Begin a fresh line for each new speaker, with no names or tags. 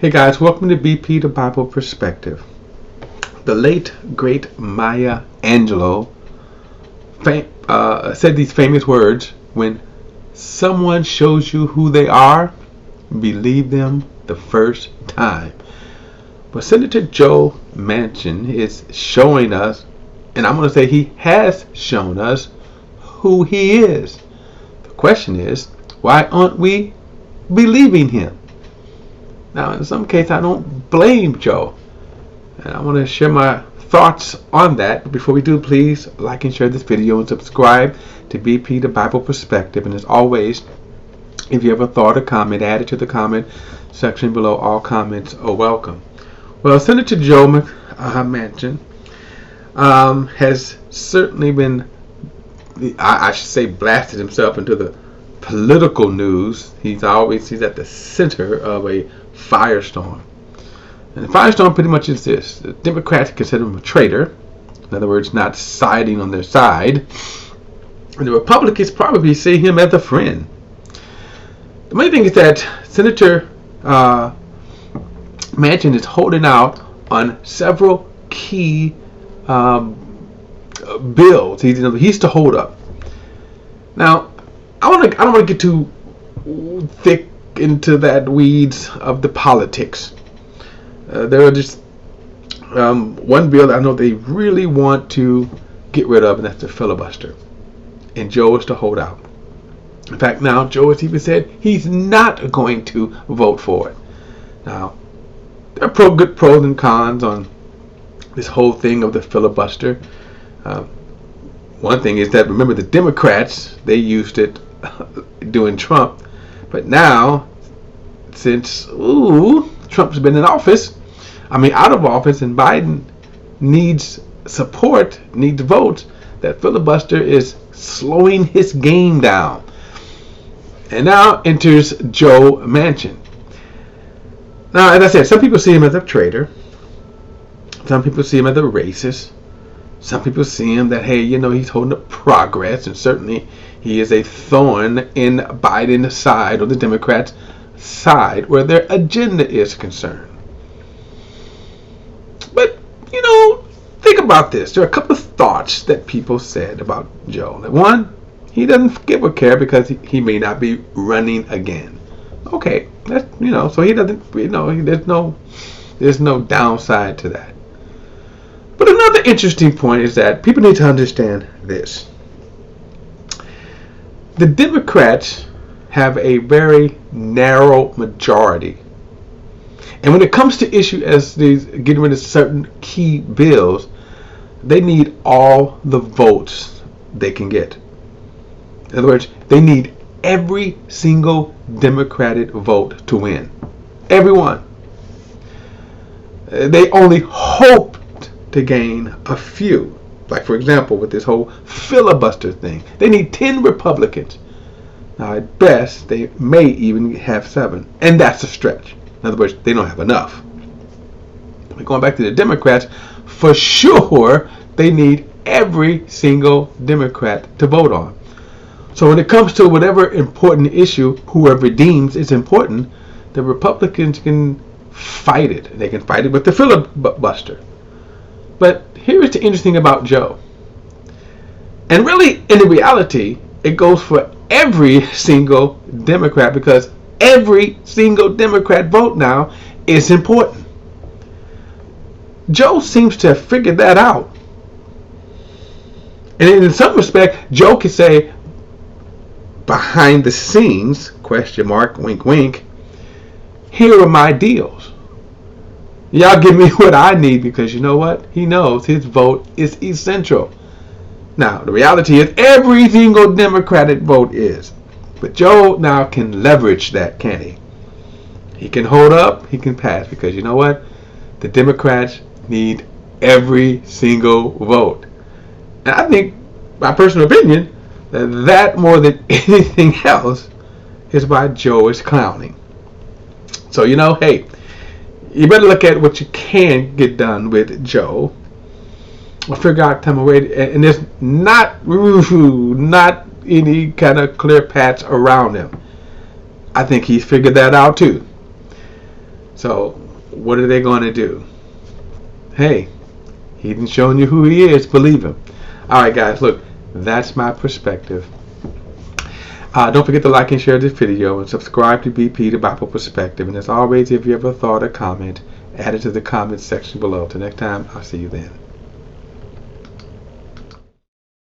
Hey guys, welcome to BP the Bible Perspective. The late, great Maya Angelou said these famous words: when someone shows you who they are, believe them the first time. But Senator Joe Manchin is showing us, and I'm going to say he has shown us, who he is. The question is, why aren't we believing him? Now, in some cases, I don't blame Joe, and I want to share my thoughts on that. But before we do, please like and share this video and subscribe to BP the Bible Perspective. And as always, if you have a thought or comment, add it to the comment section below. All comments are welcome. Well, Senator Joe Manchin has certainly been, I should say, blasted himself into the political news. He's at the center of a firestorm. And the firestorm pretty much is this: the Democrats consider him a traitor, in other words, not siding on their side, and the Republicans probably see him as a friend. The main thing is that Senator Manchin is holding out on several key bills. He's to hold up. Now, I don't want to get too thick into that weeds of the politics. There are just one bill that I know they really want to get rid of, and that's the filibuster. And Joe is to hold out. In fact, now Joe has even said he's not going to vote for it. Now, there are good pros and cons on this whole thing of the filibuster. One thing is that, remember, the Democrats, they used it during Trump, but now, since Trump's been in office, out of office, and Biden needs support, needs votes, that filibuster is slowing his game down. And now enters Joe Manchin. Now, as I said, some people see him as a traitor. Some people see him as a racist. Some people see him that, hey, he's holding up progress, and certainly he is a thorn in Biden's side, or the Democrats' side, where their agenda is concerned. But, think about this. There are a couple of thoughts that people said about Joe. One, he doesn't give a care because he may not be running again. Okay, that's, so he doesn't, there's no downside to that. But another interesting point is that people need to understand this. The Democrats have a very narrow majority. And when it comes to issues as these getting rid of certain key bills, they need all the votes they can get. In other words, they need every single Democratic vote to win. Everyone. They only hope to gain a few. Like, for example, with this whole filibuster thing, they need 10 Republicans. Now, at best, they may even have 7, and that's a stretch. In other words, they don't have enough. Going back to the Democrats, for sure, they need every single Democrat to vote on. So when it comes to whatever important issue, whoever deems is important, the Republicans can fight it. They can fight it with the filibuster. But here is the interesting about Joe. And really, in reality, it goes for every single Democrat, because every single Democrat vote now is important. Joe seems to have figured that out. And in some respect, Joe could say, behind the scenes, ? Wink, wink, here are my deals. Y'all give me what I need, because you know what? He knows his vote is essential. Now, the reality is every single Democratic vote is. But Joe now can leverage that, can't he? He can hold up, he can pass, because you know what? The Democrats need every single vote. And I think, my personal opinion, that more than anything else is why Joe is clowning. So, hey, you better look at what you can get done with Joe. Or figure out time away, and there's not any kind of clear paths around him. I think he's figured that out too. So what are they going to do? Hey, he didn't show you who he is. Believe him. All right, guys. Look, that's my perspective. Don't forget to like and share this video and subscribe to BP, the Bible Perspective. And as always, if you have a thought or comment, add it to the comment section below. Till next time, I'll see you then.